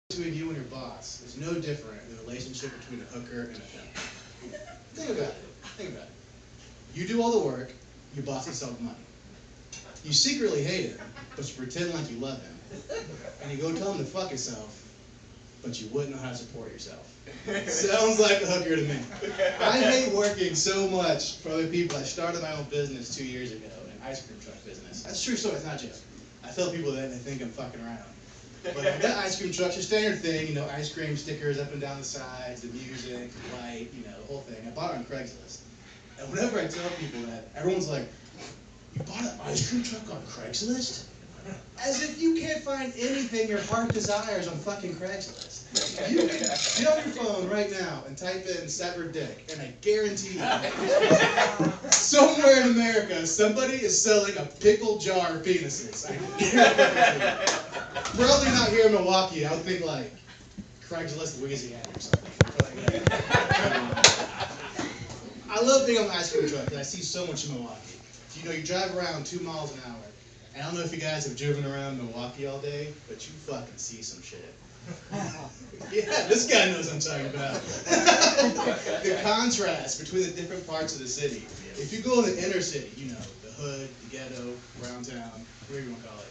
between you and your boss is no different than the relationship between a hooker and a pimp. Think about it. Think about it. You do all the work, your boss gets all the money. You secretly hate him, but you pretend like you love him. And you go tell him to fuck himself, but you wouldn't know how to support yourself. Sounds like a hooker to me. I hate working so much for other people. I started my own business 2 years ago, an ice cream truck business. That's a true story, it's not just. I tell people that and they think I'm fucking around. But I got ice cream trucks, your standard thing, ice cream stickers up and down the sides, the music, the light, the whole thing. I bought it on Craigslist. And whenever I tell people that, everyone's like, you bought an ice cream truck on Craigslist? As if you can't find anything your heart desires on fucking Craigslist. You get on your phone right now and type in severed dick, and I guarantee you, somewhere in America, somebody is selling a pickle jar of penises. I guarantee you. Probably not here in Milwaukee. I would think like Craigslist, Louisiana or something. I love being on the ice cream truck because I see so much in Milwaukee. You drive around 2 miles an hour. And I don't know if you guys have driven around Milwaukee all day, but you fucking see some shit. Yeah, this guy knows what I'm talking about. The contrast between the different parts of the city. If you go in the inner city, the hood, the ghetto, brown town, whatever you want to call it.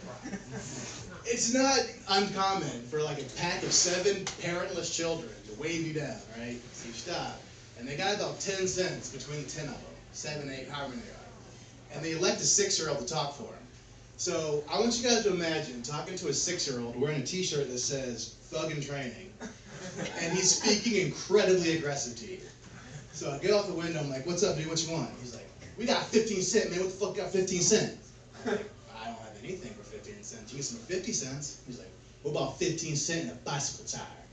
It's not uncommon for like a pack of 7 parentless children to wave you down, right? So you stop, and they got about 10 cents between the 10 of them, 7, 8, however many they are. And they elect a 6-year-old to talk for them. So I want you guys to imagine talking to a 6-year-old wearing a t-shirt that says "Thug in Training," and he's speaking incredibly aggressive to you. So I get off the window, I'm like, "What's up, dude? What you want?" He's like, "We got 15 cents, man. What the fuck got 15 cents?" I'm like, "I don't have anything for 15 cents. You get some 50 cents?" He's like, "What about 15 cents and a bicycle tire?"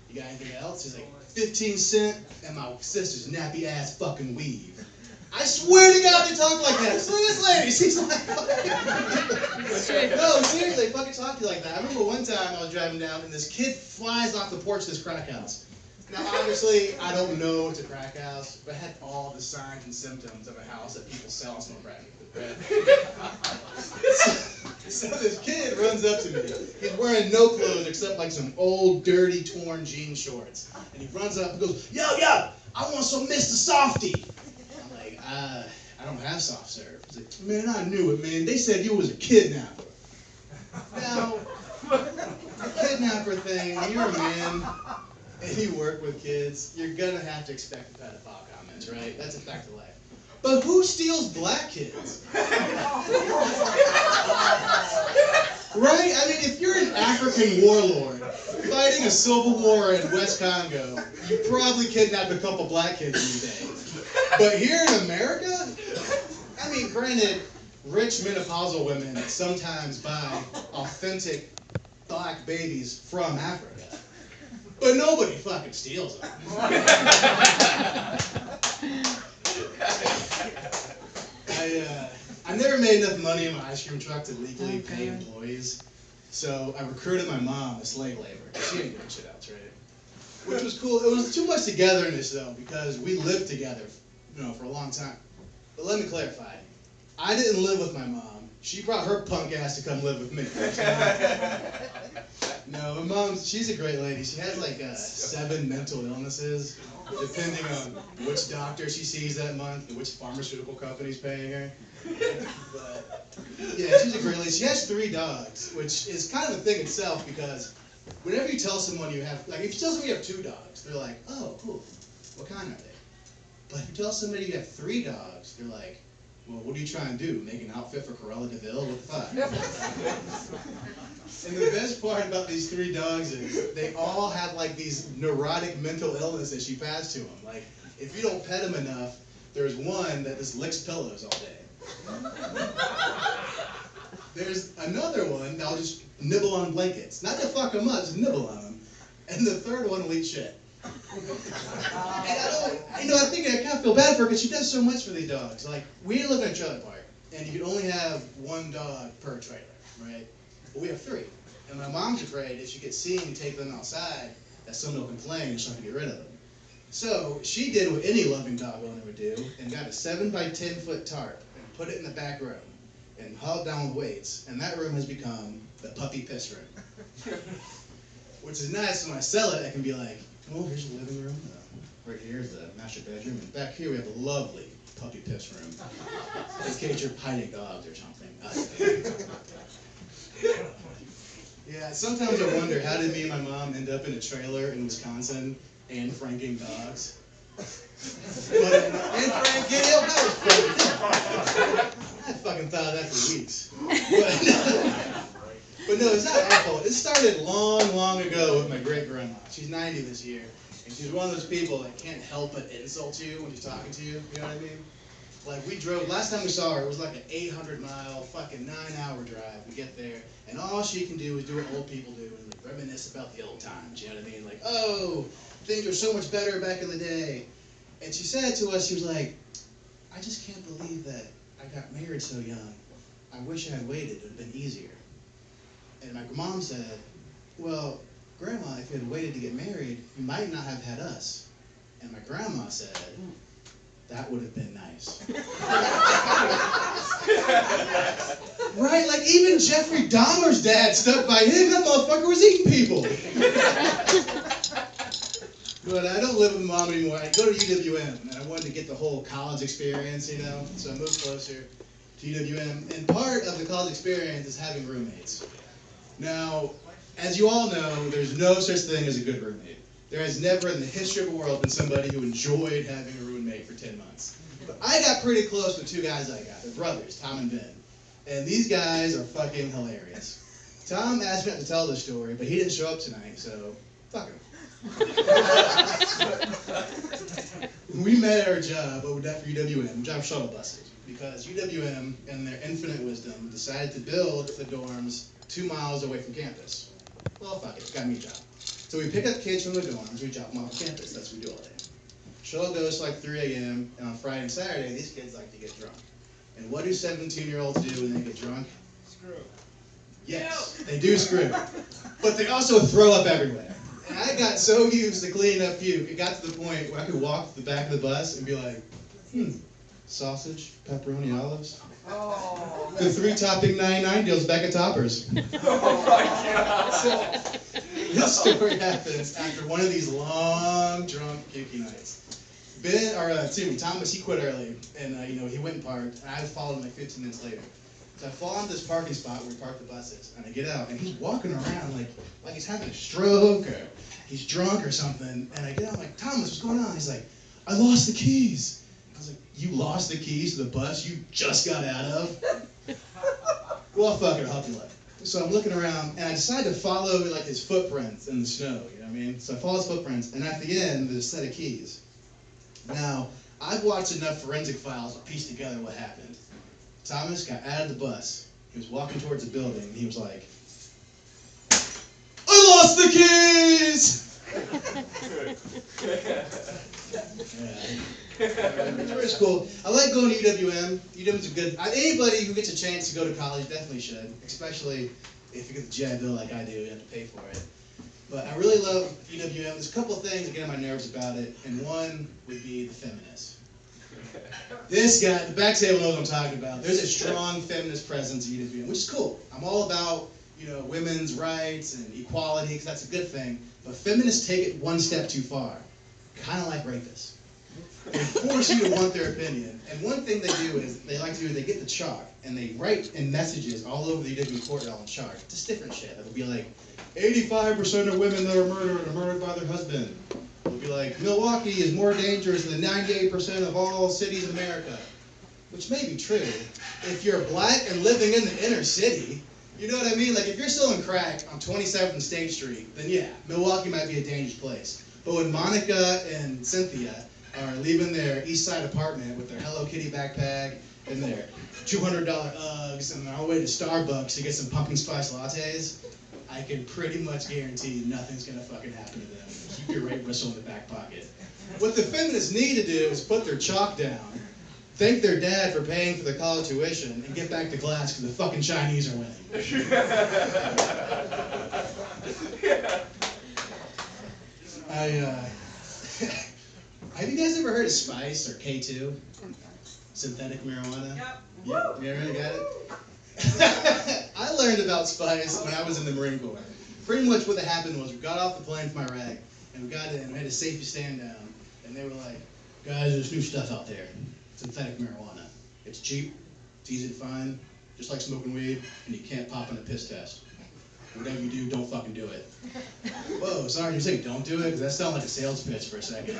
"You got anything else?" He's like, 15 cents and my sister's nappy ass fucking weave. I swear to God they talk like that. Look at this lady. She's like, no, seriously, they fucking talk to you like that. I remember one time I was driving down and this kid flies off the porch of this crack house. Now, obviously, I don't know it's a crack house, but it had all the signs and symptoms of a house that people sell and smoke crack. So this kid runs up to me. He's wearing no clothes except like some old, dirty, torn jean shorts. And he runs up and goes, yo, I want some Mr. Softy. I don't have soft serve. He's like, man, I knew it, man. They said you was a kidnapper. Now, the kidnapper thing, when you're a man and you work with kids, you're going to have to expect the pedophile comments, right? That's a fact of life. But who steals black kids? Right? I mean, if you're an African warlord fighting a civil war in West Congo, you probably kidnapped a couple black kids in your day. But here in America, I mean, granted, rich menopausal women sometimes buy authentic black babies from Africa, but nobody fucking steals them. I never made enough money in my ice cream truck to legally pay employees, so I recruited my mom as slave labor. She ain't doing shit else, right? Which was cool. It was too much togetherness, though, because we lived together for a long time. But let me clarify. I didn't live with my mom. She brought her punk ass to come live with me. No, my mom, she's a great lady. She has like 7 mental illnesses, depending on which doctor she sees that month and which pharmaceutical company's paying her. But, yeah, she's a great lady. She has 3 dogs, which is kind of a thing itself because whenever you tell someone you have, like if you tell someone you have 2 dogs, they're like, oh, cool. What kind are they? But if you tell somebody you have 3 dogs, they're like, well, what are you trying to do? Make an outfit for Cruella de Vil? What the fuck? And the best part about these 3 dogs is they all have like these neurotic mental illnesses she passed to them. Like, if you don't pet them enough, there's one that just licks pillows all day. There's another one that'll just nibble on blankets. Not to fuck them up, just nibble on them. And the third one will eat shit. And I think I kind of feel bad for her because she does so much for these dogs. Like, we live in a trailer park, and you can only have 1 dog per trailer, right? But we have 3. And my mom's afraid if she gets seen and take them outside, that someone will complain and she'll have to get rid of them. So she did what any loving dog owner would do and got a 7 by 10 foot tarp and put it in the back room and hauled down with weights. And that room has become the puppy piss room. Which is nice. When I sell it, I can be like, well, here's the living room. Right here is the master bedroom. And back here we have a lovely puppy piss room. In case you're hiding dogs or something. Yeah, sometimes I wonder, how did me and my mom end up in a trailer in Wisconsin and franking dogs? And franking, that was funny. I fucking thought of that for weeks. But no, it's not our fault. It started long, long ago with my great-grandma. She's 90 this year. And she's one of those people that can't help but insult you when she's talking to you. You know what I mean? Like, we drove, last time we saw her, it was like an 800-mile, fucking 9-hour drive. We get there, and all she can do is do what old people do and like, reminisce about the old times. You know what I mean? Like, oh, things were so much better back in the day. And she said to us, she was like, I just can't believe that I got married so young. I wish I had waited. It would have been easier. And my mom said, well, Grandma, if you had waited to get married, you might not have had us. And my grandma said, that would have been nice. Right? Like, even Jeffrey Dahmer's dad stuck by him. That motherfucker was eating people. But I don't live with mom anymore. I go to UWM, and I wanted to get the whole college experience, you know? So I moved closer to UWM. And part of the college experience is having roommates. Now, as you all know, there's no such thing as a good roommate. There has never in the history of the world been somebody who enjoyed having a roommate for 10 months. But I got pretty close with two guys I got. They're brothers, Tom and Ben. And these guys are fucking hilarious. Tom asked me not to tell this story, but he didn't show up tonight, so fuck him. We met at our job over at UWM, we drive shuttle buses, because UWM, in their infinite wisdom, decided to build the dorms 2 miles away from campus. Well, fuck it, got me a job. So we pick up kids from the dorms, we drop them off campus, that's what we do all day. Shuttle goes to like 3 a.m., and on Friday and Saturday, these kids like to get drunk. And what do 17-year-olds do when they get drunk? Screw. Yes, they do screw. But they also throw up everywhere. And I got so used to cleaning up puke, it got to the point where I could walk to the back of the bus and be like, sausage, pepperoni, olives. Oh. The 3-topping 99 deals back at Toppers. Oh my God. So, this story happens after one of these long, drunk, pukey nights. Thomas, he quit early, and he went and parked, and I followed him like 15 minutes later. So I fall into this parking spot where we park the buses, and I get out, and he's walking around like he's having a stroke, or he's drunk or something, and I get out, I'm like, Thomas, what's going on? He's like, I lost the keys. I was like, you lost the keys to the bus you just got out of? Well, fuck it, I'll help you look. So I'm looking around, and I decide to follow like his footprints in the snow, you know what I mean? So I follow his footprints, and at the end, there's a set of keys. Now, I've watched enough forensic files to piece together what happened. Thomas got out of the bus, he was walking towards the building, and he was like, I lost the keys! Yeah. It's cool. I like going to UWM. UWM's a good. Anybody who gets a chance to go to college definitely should, especially if you get the GI Bill like I do. You have to pay for it. But I really love UWM. There's a couple of things that get on my nerves about it, and one would be the feminists. This guy, the back table knows what I'm talking about. There's a strong feminist presence at UWM, which is cool. I'm all about women's rights and equality, because that's a good thing. But feminists take it one step too far, kind of like rapists. They force you to want their opinion. And one thing they do is they get the chart and they write in messages all over the UW courtyard on chart. Just different shit. It'll be like 85% of women that are murdered by their husband. It'll be like Milwaukee is more dangerous than 98% of all cities in America. Which may be true. If you're black and living in the inner city, you know what I mean? Like if you're selling crack on 27th and State Street, then yeah, Milwaukee might be a dangerous place. But when Monica and Cynthia are leaving their East Side apartment with their Hello Kitty backpack and their $200 Uggs and they're on the way to Starbucks to get some pumpkin spice lattes, I can pretty much guarantee nothing's gonna fucking happen to them. Keep your rape whistle in the back pocket. What the feminists need to do is put their chalk down, thank their dad for paying for the college tuition, and get back to class because the fucking Chinese are winning. Have you guys ever heard of Spice or K2? Synthetic marijuana? Yep. Yeah, you ever got it? I learned about Spice when I was in the Marine Corps. pretty much what happened was we got off the plane from Iraq, and we got in, and we had a safety stand down, and they were like, guys, there's new stuff out there. Synthetic marijuana. It's cheap, it's easy to find, just like smoking weed, and you can't pop on a piss test. Whatever you do, don't fucking do it. Whoa, sorry, you say don't do it? Because that sounded like a sales pitch for a second.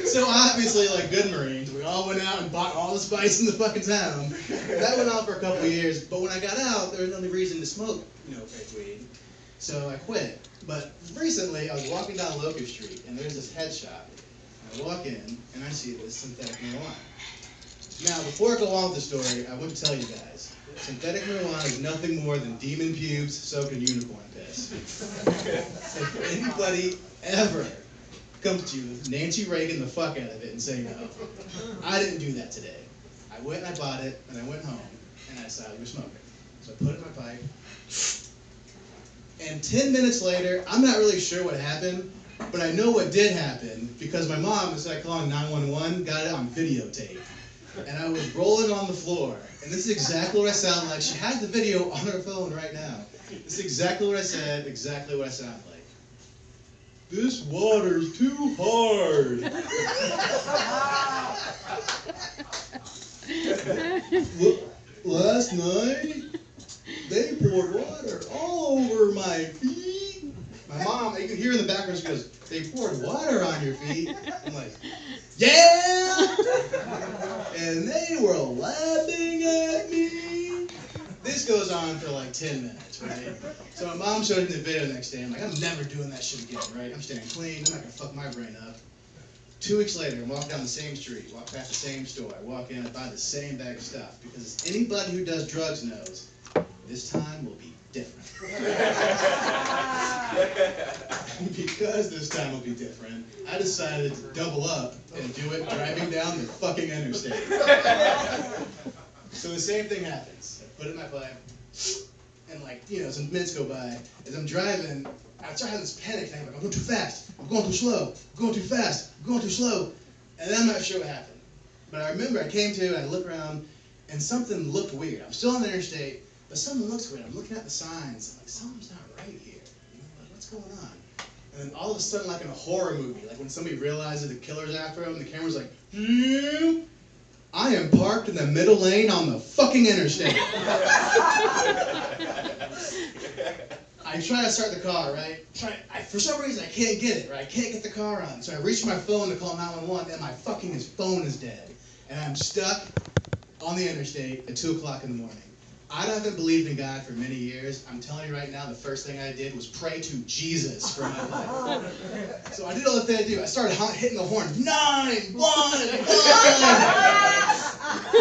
So obviously, like good Marines, we all went out and bought all the spice in the fucking town. That went on for a couple of years, but when I got out, there was no reason to smoke, fake weed. So I quit. But recently, I was walking down Locust Street, and there's this head shop. And I walk in, and I see this synthetic marijuana. Now, before I go on with the story, I want to tell you guys, synthetic marijuana is nothing more than demon pubes soaked in unicorn piss. If anybody ever comes to you with Nancy Reagan the fuck out of it and say no, I didn't do that today. I went and I bought it, and I went home, and I decided to smoke it. So I put it in my pipe, and 10 minutes later, I'm not really sure what happened, but I know what did happen, because my mom, instead of calling 911, got it on videotape. And I was rolling on the floor, and this is exactly what I sound like. She has the video on her phone right now. This is exactly what I said, exactly what I sound like. This water's too hard. Last night, they poured water all over my feet. My mom, you can hear in the background, she goes, they poured water on your feet. I'm like, yeah! And they were laughing at me. This goes on for like 10 minutes, right? So my mom showed me the video the next day. I'm like, I'm never doing that shit again, right? I'm staying clean. I'm not going to fuck my brain up. 2 weeks later, I'm walking down the same street, walk past the same store. I walk in, I buy the same bag of stuff. Because anybody who does drugs knows, this time will be different. Because this time will be different, I decided to double up and do it driving down the fucking interstate. So the same thing happens. I put it in my pipe, and some minutes go by. As I'm driving, I start having this panic thing, like, I'm going too fast, I'm going too slow, I'm going too fast, I'm going too slow. And then I'm not sure what happened. But I remember I came to, and I looked around, and something looked weird. I'm still on the interstate, but something looks weird. I'm looking at the signs, I'm like, something's not right here. Like, what's going on? And then all of a sudden, like in a horror movie, like when somebody realizes the killer's after him, the camera's like, I am parked in the middle lane on the fucking interstate. I try to start the car, right? For some reason, I can't get it, right? I can't get the car on. So I reach my phone to call 911, and my fucking phone is dead. And I'm stuck on the interstate at 2 o'clock in the morning. I haven't believed in God for many years. I'm telling you right now, the first thing I did was pray to Jesus for my life. So I did all the thing I do. I started hitting the horn. 911!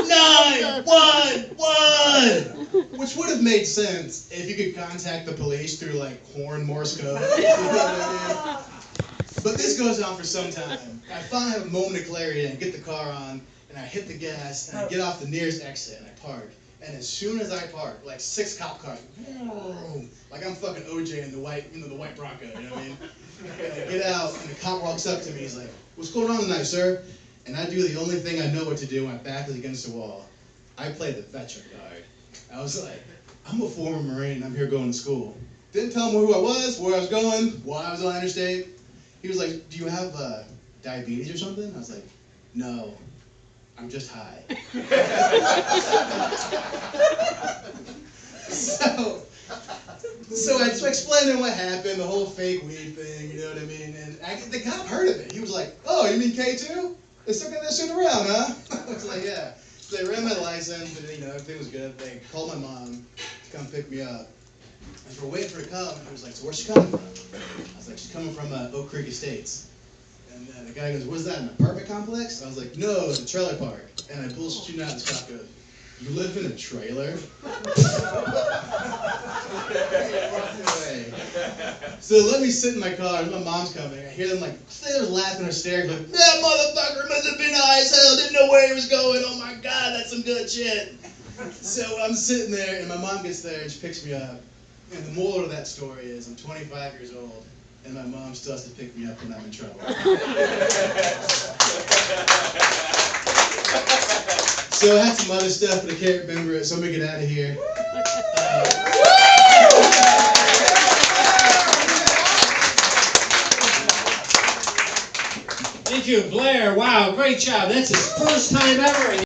911! Which would have made sense if you could contact the police through like horn Morse code. You know what I mean? But this goes on for some time. I finally have a moment of clarity and I get the car on and I hit the gas and I get off the nearest exit and I park. And as soon as I park, like 6 cop cars, like I'm fucking OJ in the white Bronco, you know what I mean? And I get out, and the cop walks up to me, he's like, what's going on tonight, sir? And I do the only thing I know what to do when my back is against the wall. I play the veteran card. I was like, I'm a former Marine, and I'm here going to school. Didn't tell him who I was, where I was going, why I was on interstate. He was like, do you have diabetes or something? I was like, no. I'm just high. So I explained to him what happened, the whole fake weed thing, you know what I mean? And the cop heard of it. He was like, oh, you mean K2? They're still getting that shit around, huh? I was like, yeah. So they ran my license, and everything was good. They called my mom to come pick me up. And we're waiting for her to come. He was like, so where's she coming from? I was like, she's coming from Oak Creek Estates. And the guy goes, what is that, an apartment complex? I was like, no, it's a trailer park. And I bullshit you not, this cop goes, you live in a trailer? So they let me sit in my car, and my mom's coming. I hear them they're laughing hysterically. That motherfucker must have been high as hell, didn't know where he was going. Oh my God, that's some good shit. So I'm sitting there, and my mom gets there, and she picks me up. And the moral of that story is I'm 25 years old. And my mom still has to pick me up when I'm in trouble. So I had some other stuff, but I can't remember it, so I'm going to get out of here. Thank you, Blair. Wow, great job. That's his first time ever.